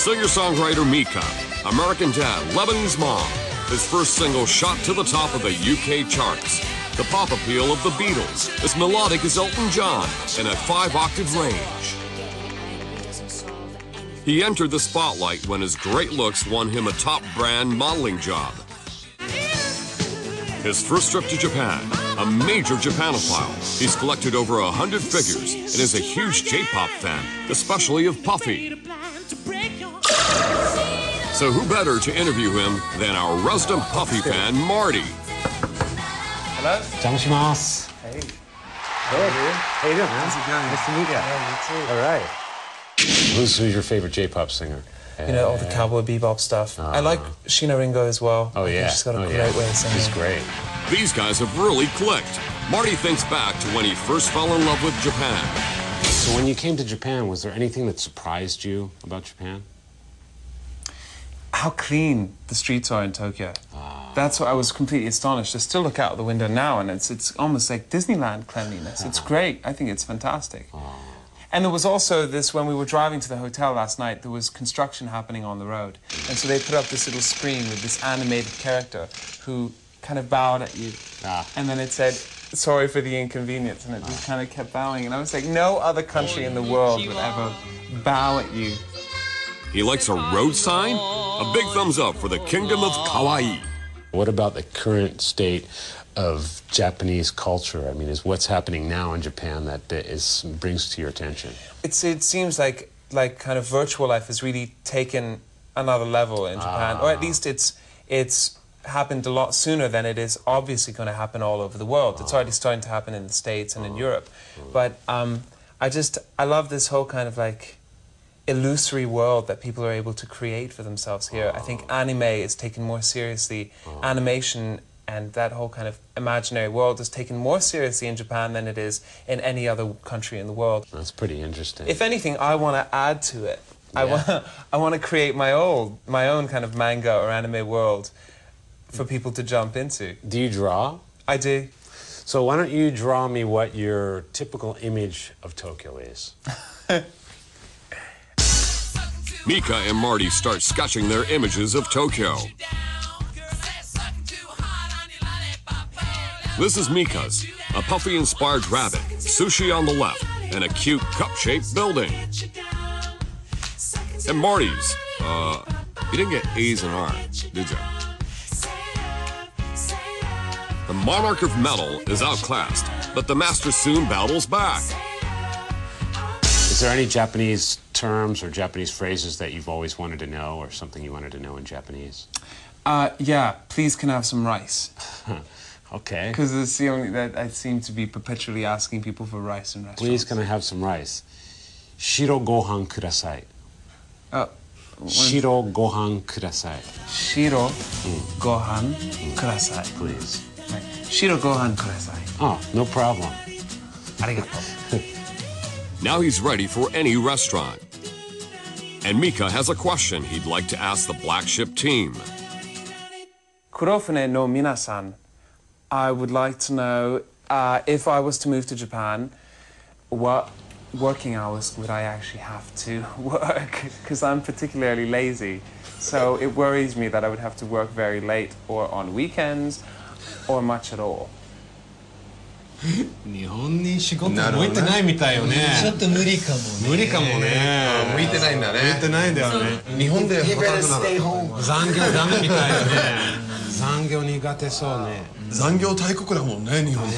Singer-songwriter Mika, American Dad, Lebanese Mom. His first single shot to the top of the UK charts. The pop appeal of the Beatles, as melodic as Elton John, in a 5-octave range. He entered the spotlight when his great looks won him a top brand modeling job. His first trip to Japan, a major Japanophile. He's collected over 100 figures and is a huge J-pop fan, especially of Puffy. So who better to interview him than our resident Puffy fan, Marty? Hello. 邪魔します。 Hey. Good. How you doing, man? How's it going? Nice to meet you. Yeah, you too. All right. Who's your favorite J-pop singer? You know, all the cowboy bebop stuff. I like Sheena Ringo as well. Oh, yeah. She's got a great way of singing. She's great. These guys have really clicked. Marty thinks back to when he first fell in love with Japan. So when you came to Japan, was there anything that surprised you about Japan? How clean the streets are in Tokyo. That's what I was completely astonished. I still look out the window now and it's almost like Disneyland cleanliness. It's great. I think it's fantastic. And there was also this, when we were driving to the hotel last night, there was construction happening on the road. And so they put up this little screen with this animated character who kind of bowed at you. And then it said, sorry for the inconvenience. And it just kind of kept bowing. And I was like, no other country in the world would ever bow at you. He likes a road sign? A big thumbs up for the Kingdom of Kawaii. What about the current state of Japanese culture? I mean, is what's happening now in Japan that brings to your attention? It seems like kind of virtual life has really taken another level in Japan, or at least it's happened a lot sooner than it is obviously going to happen all over the world. It's already starting to happen in the States and in Europe. But I love this whole kind of like illusory world that people are able to create for themselves here. I think anime is taken more seriously. Animation and that whole kind of imaginary world is taken more seriously in Japan than it is in any other country in the world. That's pretty interesting. If anything, I want to add to it. Yeah. I want to create my own kind of manga or anime world for people to jump into. Do you draw? I do. So why don't you draw me what your typical image of Tokyo is? Mika and Marty start sketching their images of Tokyo. This is Mika's, a Puffy-inspired rabbit, sushi on the left, and a cute cup-shaped building. And Marty's, you didn't get A's in art, did you? The monarch of metal is outclassed, but the master soon battles back. Is there any Japanese terms or Japanese phrases that you've always wanted to know, or something you wanted to know in Japanese? Yeah, please can I have some rice? Okay. Because it's the only that I seem to be perpetually asking people for rice in restaurants. Please can I have some rice? Shiro gohan kudasai. Shiro gohan kudasai. Shiro gohan kudasai. Please. Shiro gohan kudasai. Oh, no problem. Arigato. Now he's ready for any restaurant. And Mika has a question he'd like to ask the Black Ship team. Kurofune no minasan, I would like to know if I was to move to Japan, what working hours would I actually have to work? Because I'm particularly lazy. So it worries me that I would have to work very late or on weekends or much at all. 日本に仕事向いてないみたいよね。ちょっと無理かもね。無理かもね。向いてないんだね。向いてないんだよね。日本で働くなら残業ダメみたいよね。残業苦手そうね。残業大国だもんね、日本って。